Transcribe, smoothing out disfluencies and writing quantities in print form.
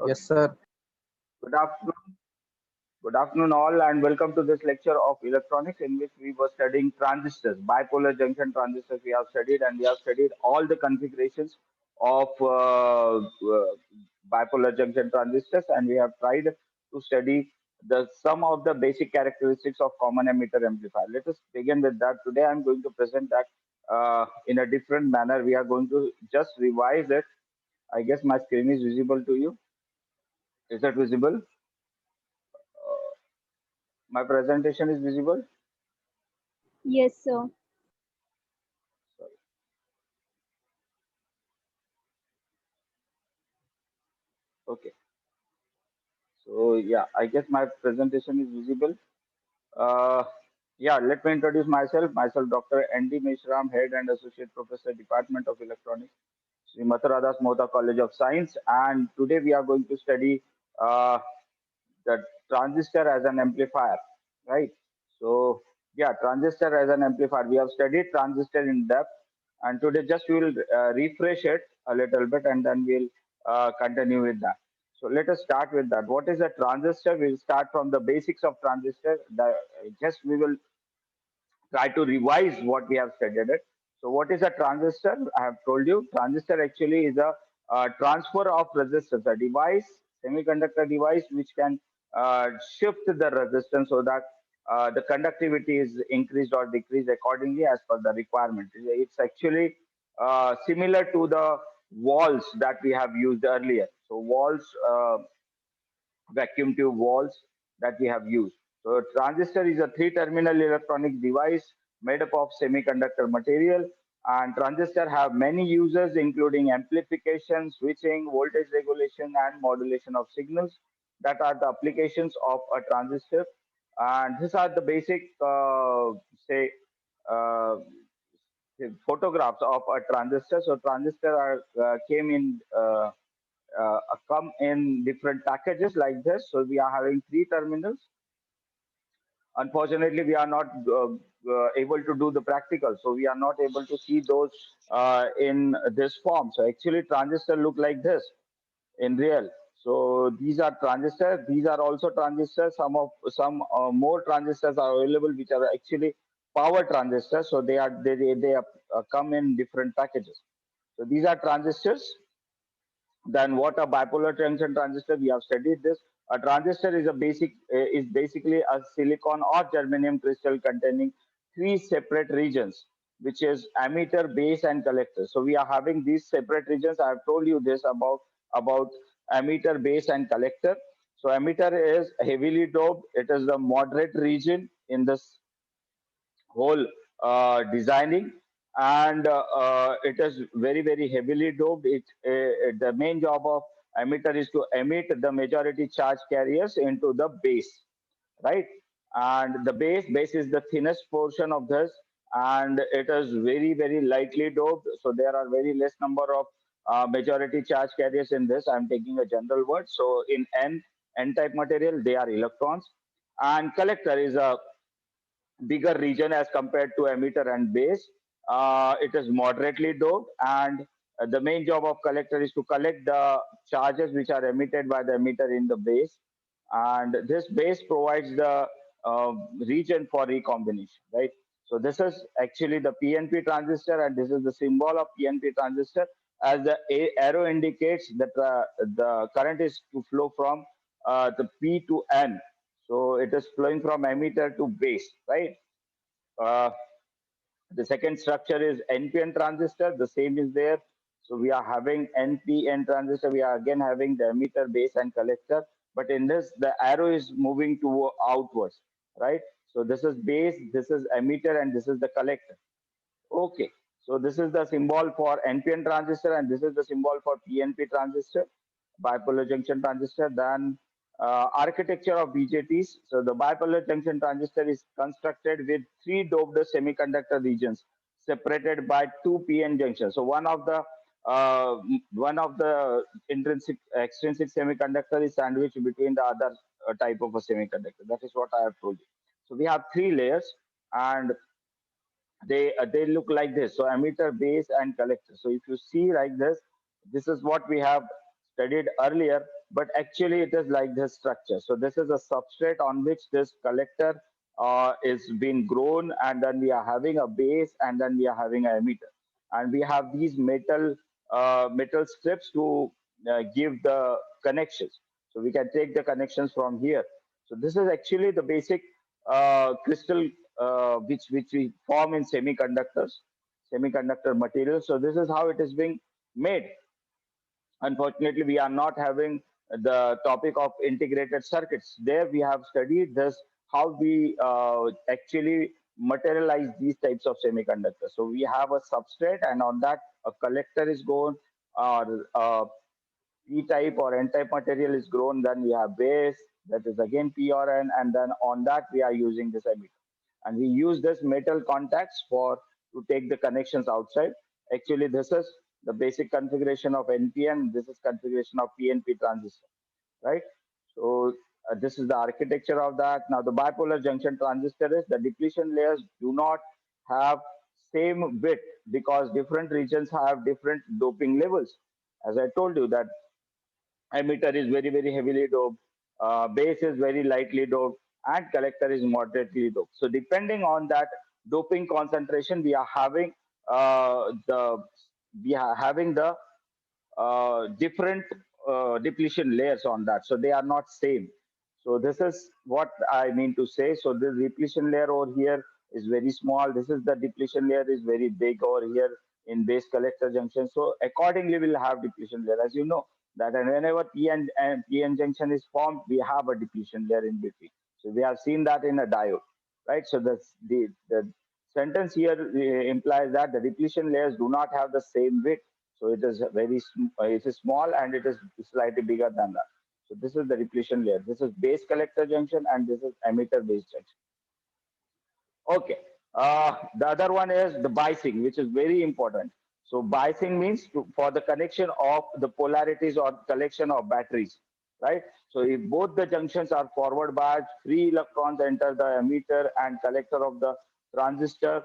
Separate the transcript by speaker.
Speaker 1: Yes,
Speaker 2: Okay.
Speaker 1: sir.
Speaker 2: Good afternoon. Good afternoon, all, and welcome to this lecture of electronics in which we were studying transistors, bipolar junction transistors. We have studied and we have studied all the configurations of bipolar junction transistors, and we have tried to study the some of the basic characteristics of common emitter amplifier. Let us begin with that. Today, I'm going to present that in a different manner. We are going to just revise it. I guess my screen is visible to you. Is that visible? My presentation is visible.
Speaker 3: Yes, sir.
Speaker 2: Sorry. Okay. So yeah, I guess my presentation is visible. Uh, yeah, let me introduce myself. Myself, Dr. N.D. Mishram, Head and Associate Professor, Department of Electronics, Sri Mathuradas Mohta College of Science. And today we are going to study uh, the transistor as an amplifier, right? So yeah, transistor as an amplifier. We have studied transistor in depth, and today just we will refresh it a little bit, and then we'll continue with that. So let us start with that. What is a transistor? We'll start from the basics of transistor. Just we will try to revise what we have studied it. So what is a transistor? I have told you transistor actually is a transfer of resistance, a device, semiconductor device which can shift the resistance so that the conductivity is increased or decreased accordingly as per the requirement. It's actually similar to the walls that we have used earlier. So walls, vacuum tube walls that we have used. So transistor is a three-terminal electronic device made up of semiconductor material, and transistor have many uses including amplification, switching, voltage regulation, and modulation of signals. That are the applications of a transistor, and these are the basic, say, uh, photographs of a transistor. So transistor are, come in different packages like this. So we are having three terminals. Unfortunately, we are not able to do the practical, so we are not able to see those in this form. So actually, transistor look like this in real. So these are transistors. These are also transistors. Some more transistors are available, which are actually power transistors. So they come in different packages. So these are transistors. Then what a bipolar junction transistor? We have studied this. A transistor is basically a silicon or germanium crystal containing three separate regions, which is emitter, base, and collector. So we are having these separate regions. I have told you this about emitter, base, and collector. So emitter is heavily doped. It is the moderate region in this whole designing, and it is very heavily doped. The main job of emitter is to emit the majority charge carriers into the base, right? And the base is the thinnest portion of this, and it is very lightly doped. So there are very less number of majority charge carriers in this. I'm taking a general word. So in n type material, they are electrons, and collector is a bigger region as compared to emitter and base. It is moderately doped, and the main job of collector is to collect the charges which are emitted by the emitter in the base, and this base provides the region for recombination, right? So this is actually the PNP transistor, and this is the symbol of PNP transistor. As the arrow indicates that the current is to flow from the P to N, so it is flowing from emitter to base, right? Uh, the second structure is NPN transistor. The same is there. So we are having NPN transistor. We are again having the emitter, base, and collector. But in this, the arrow is moving to outwards, right? So this is base, this is emitter, and this is the collector. Okay. So this is the symbol for NPN transistor, and this is the symbol for PNP transistor, bipolar junction transistor. Then architecture of BJTs. So the bipolar junction transistor is constructed with three doped semiconductor regions separated by two PN junctions. So uh, one of the intrinsic extrinsic semiconductor is sandwiched between the other type of a semiconductor. That is what I have told you. So we have three layers, and they look like this. So emitter, base, and collector. So if you see like this, this is what we have studied earlier. but actually it is like this structure. So this is a substrate on which this collector is being grown, and then we are having a base, and then we are having an emitter, and we have these metal strips to give the connections. So we can take the connections from here. So this is actually the basic crystal which we form in semiconductor material. So this is how it is being made. Unfortunately, we are not having the topic of integrated circuits. There we have studied this, how we actually materialize these types of semiconductors. So we have a substrate, and on that a collector is grown, or P-type or N-type material is grown. Then we have base, that is again P or N, and then on that we are using this emitter. And we use this metal contacts for to take the connections outside. Actually, this is the basic configuration of NPN. This is configuration of PNP transistor, right? So this is the architecture of that. Now the bipolar junction transistor is the depletion layers do not have same width because different regions have different doping levels. As I told you that emitter is very heavily doped, base is very lightly doped, and collector is moderately doped. So depending on that doping concentration, the we are having the different depletion layers on that. So they are not same. So this is what I mean to say. So this depletion layer over here is very small. This is the depletion layer is very big over here in base collector junction. So accordingly, we'll have depletion layer. As you know, that whenever PN junction is formed, we have a depletion layer in between. So we have seen that in a diode, right? So the sentence here implies that the depletion layers do not have the same width. So it is it is small, and it is slightly bigger than that. So this is the depletion layer. This is base collector junction, and this is emitter base junction. Okay. The other one is the biasing, which is very important. So biasing means for the connection of the polarities or collection of batteries, right? So if both the junctions are forward biased, free electrons enter the emitter and collector of the transistor.